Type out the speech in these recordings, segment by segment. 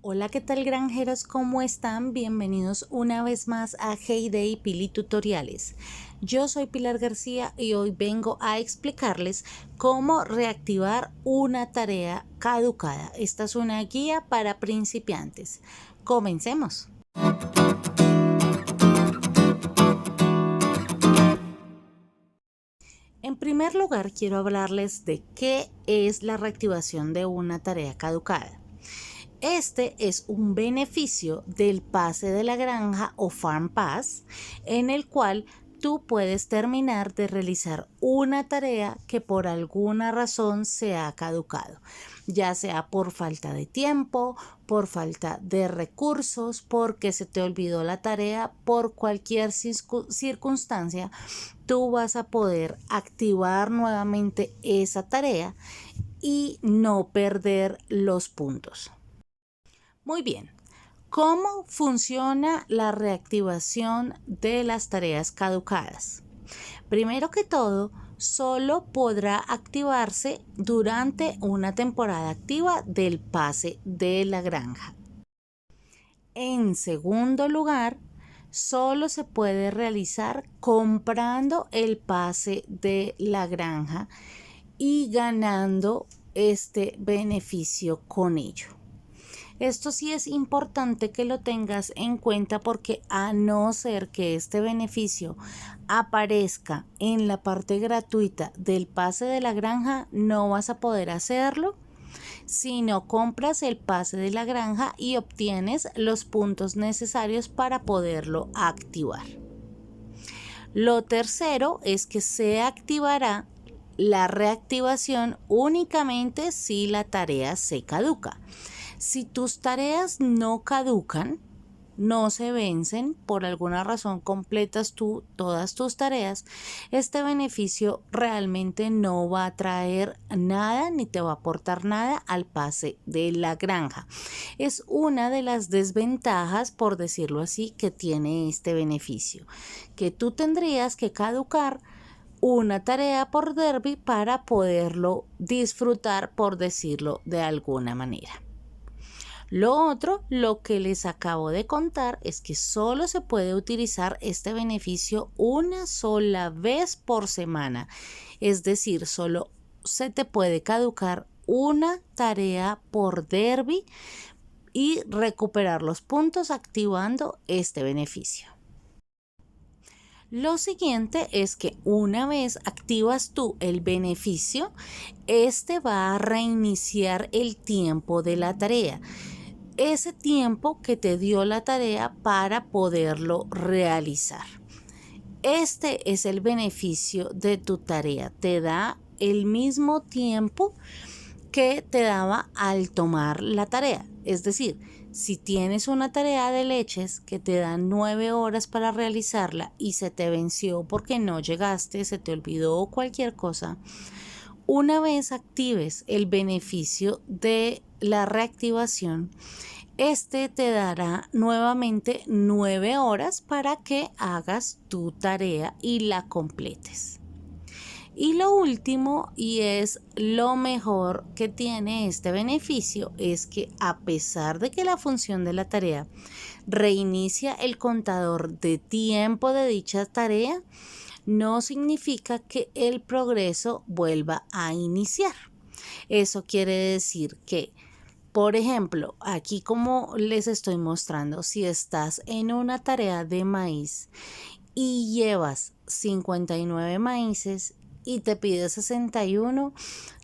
Hola, ¿qué tal granjeros? ¿Cómo están? Bienvenidos una vez más a Heyday Pili Tutoriales. Yo soy Pilar García y hoy vengo a explicarles cómo reactivar una tarea caducada. Esta es una guía para principiantes. Comencemos. En primer lugar, quiero hablarles de qué es la reactivación de una tarea caducada. Este es un beneficio del pase de la granja o Farm Pass, en el cual tú puedes terminar de realizar una tarea que por alguna razón se ha caducado, ya sea por falta de tiempo, por falta de recursos, porque se te olvidó la tarea, por cualquier circunstancia. Tú vas a poder activar nuevamente esa tarea y no perder los puntos. Muy bien, ¿cómo funciona la reactivación de las tareas caducadas? Primero que todo, solo podrá activarse durante una temporada activa del pase de la granja. En segundo lugar, solo se puede realizar comprando el pase de la granja y ganando este beneficio con ello. Esto sí es importante que lo tengas en cuenta porque a no ser que este beneficio aparezca en la parte gratuita del pase de la granja, no vas a poder hacerlo si no compras el pase de la granja y obtienes los puntos necesarios para poderlo activar. Lo tercero es que se activará la reactivación únicamente si la tarea se caduca. Si tus tareas no caducan, no se vencen, por alguna razón completas tú todas tus tareas, este beneficio realmente no va a traer nada ni te va a aportar nada al pase de la granja. Es una de las desventajas, por decirlo así, que tiene este beneficio, que tú tendrías que caducar una tarea por Derby para poderlo disfrutar, por decirlo de alguna manera. Lo otro, lo que les acabo de contar, es que solo se puede utilizar este beneficio una sola vez por semana. Es decir, solo se te puede caducar una tarea por Derby y recuperar los puntos activando este beneficio. Lo siguiente es que una vez activas tú el beneficio, este va a reiniciar el tiempo de la tarea. Ese tiempo que te dio la tarea para poderlo realizar. Este es el beneficio de tu tarea. Te da el mismo tiempo que te daba al tomar la tarea. Es decir, si tienes una tarea de leches que te dan 9 horas para realizarla y se te venció porque no llegaste, se te olvidó cualquier cosa, una vez actives el beneficio de la reactivación, este te dará nuevamente 9 horas para que hagas tu tarea y la completes. Y lo último, y es lo mejor que tiene este beneficio, es que a pesar de que la función de la tarea reinicia el contador de tiempo de dicha tarea, no significa que el progreso vuelva a iniciar. Eso quiere decir que, por ejemplo, aquí como les estoy mostrando, si estás en una tarea de maíz y llevas 59 maíces y te pide 61,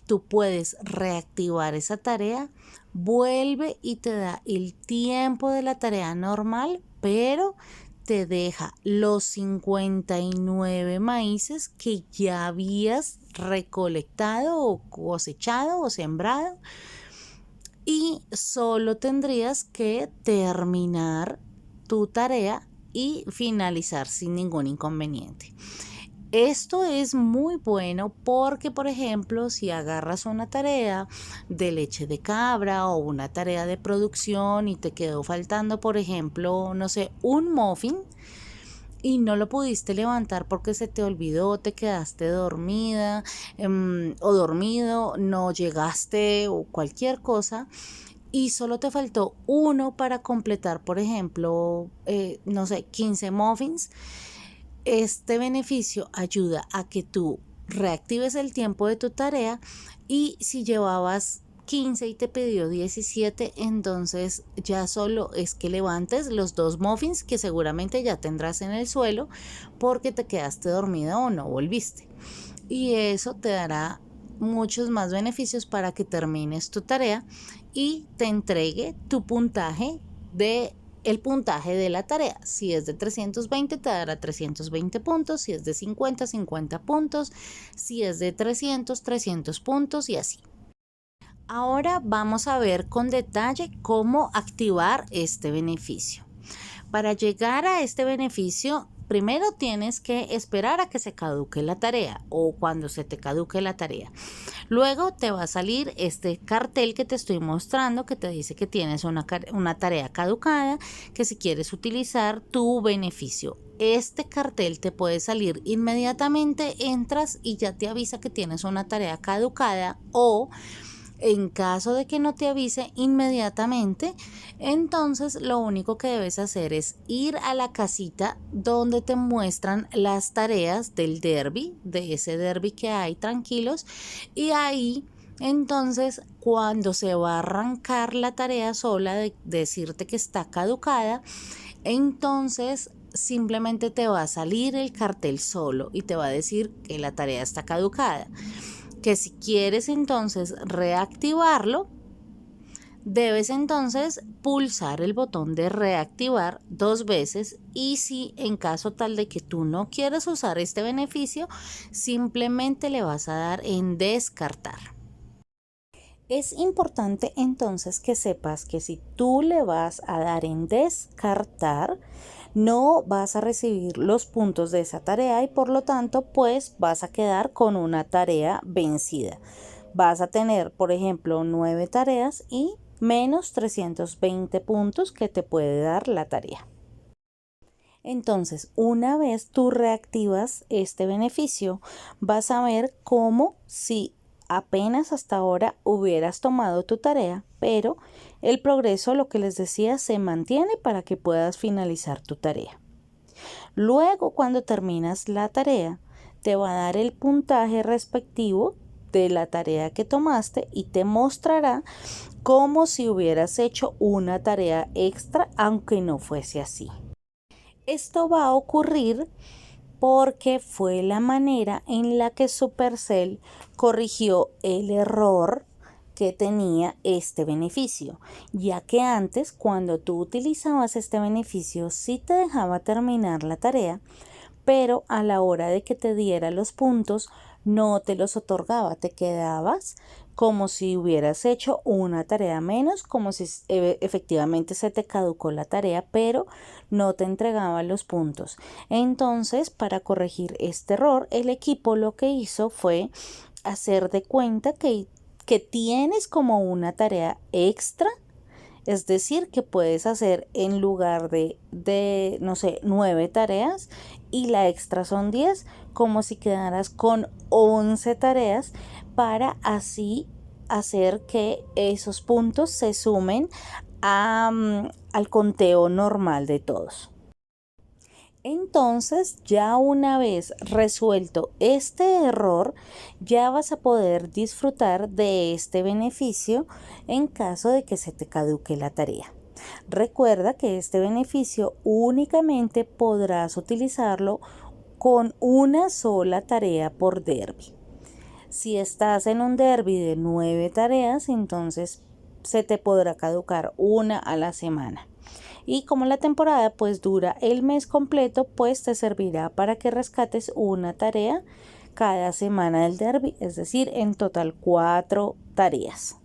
tú puedes reactivar esa tarea, vuelve y te da el tiempo de la tarea normal, pero te deja los 59 maíces que ya habías recolectado o cosechado o sembrado, y solo tendrías que terminar tu tarea y finalizar sin ningún inconveniente. Esto es muy bueno porque, por ejemplo, si agarras una tarea de leche de cabra o una tarea de producción y te quedó faltando, por ejemplo, no sé, un muffin y no lo pudiste levantar porque se te olvidó, te quedaste dormida o dormido, no llegaste o cualquier cosa, y solo te faltó uno para completar, por ejemplo, no sé, 15 muffins, este beneficio ayuda a que tú reactives el tiempo de tu tarea y si llevabas 15 y te pidió 17, entonces ya solo es que levantes los 2 muffins que seguramente ya tendrás en el suelo porque te quedaste dormida o no volviste. Y eso te dará muchos más beneficios para que termines tu tarea y te entregue tu puntaje el puntaje de la tarea. Si es de 320 te dará 320 puntos, si es de 50, 50 puntos, si es de 300, 300 puntos y así. Ahora vamos a ver con detalle cómo activar este beneficio. Para llegar a este beneficio, primero tienes que esperar a que se caduque la tarea o cuando se te caduque la tarea. Luego te va a salir este cartel que te estoy mostrando que te dice que tienes una tarea caducada, que si quieres utilizar tu beneficio. Este cartel te puede salir inmediatamente, entras y ya te avisa que tienes una tarea caducada, o en caso de que no te avise inmediatamente, entonces lo único que debes hacer es ir a la casita donde te muestran las tareas del derby, de ese derby que hay, tranquilos, y ahí entonces cuando se va a arrancar la tarea sola de decirte que está caducada, entonces simplemente te va a salir el cartel solo y te va a decir que la tarea está caducada. Que si quieres entonces reactivarlo, debes entonces pulsar el botón de reactivar 2 veces y si en caso tal de que tú no quieres usar este beneficio, simplemente le vas a dar en descartar. Es importante entonces que sepas que si tú le vas a dar en descartar, no vas a recibir los puntos de esa tarea y por lo tanto pues vas a quedar con una tarea vencida. Vas a tener, por ejemplo, 9 tareas y menos 320 puntos que te puede dar la tarea. Entonces, una vez tú reactivas este beneficio, vas a ver cómo si apenas hasta ahora hubieras tomado tu tarea, pero el progreso, lo que les decía, se mantiene para que puedas finalizar tu tarea. Luego, cuando terminas la tarea, te va a dar el puntaje respectivo de la tarea que tomaste y te mostrará como si hubieras hecho una tarea extra, aunque no fuese así. Esto va a ocurrir porque fue la manera en la que Supercell corrigió el error que tenía este beneficio, ya que antes cuando tú utilizabas este beneficio sí te dejaba terminar la tarea, pero a la hora de que te diera los puntos no te los otorgaba, te quedabas como si hubieras hecho una tarea menos, como si efectivamente se te caducó la tarea, pero no te entregaba los puntos. Entonces, para corregir este error, el equipo lo que hizo fue hacer de cuenta que tienes como una tarea extra. Es decir, que puedes hacer en lugar de no sé, 9 tareas y la extra son 10, como si quedaras con 11 tareas para así hacer que esos puntos se sumen al conteo normal de todos. Entonces, ya una vez resuelto este error, ya vas a poder disfrutar de este beneficio en caso de que se te caduque la tarea. Recuerda que este beneficio únicamente podrás utilizarlo con una sola tarea por derby. Si estás en un derby de 9 tareas, entonces se te podrá caducar una a la semana. Y como la temporada pues dura el mes completo, pues te servirá para que rescates una tarea cada semana del derby, es decir, en total 4 tareas.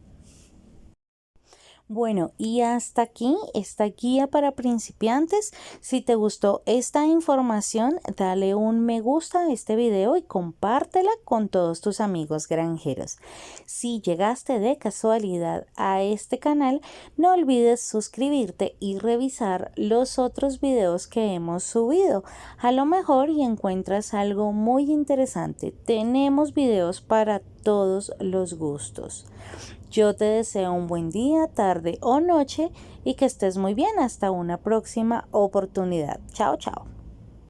Bueno, y hasta aquí esta guía para principiantes. Si te gustó esta información, dale un me gusta a este video y compártela con todos tus amigos granjeros. Si llegaste de casualidad a este canal, no olvides suscribirte y revisar los otros videos que hemos subido. A lo mejor y encuentras algo muy interesante. Tenemos videos para todos los gustos. Yo te deseo un buen día, tarde o noche y que estés muy bien. Hasta una próxima oportunidad. Chao, chao.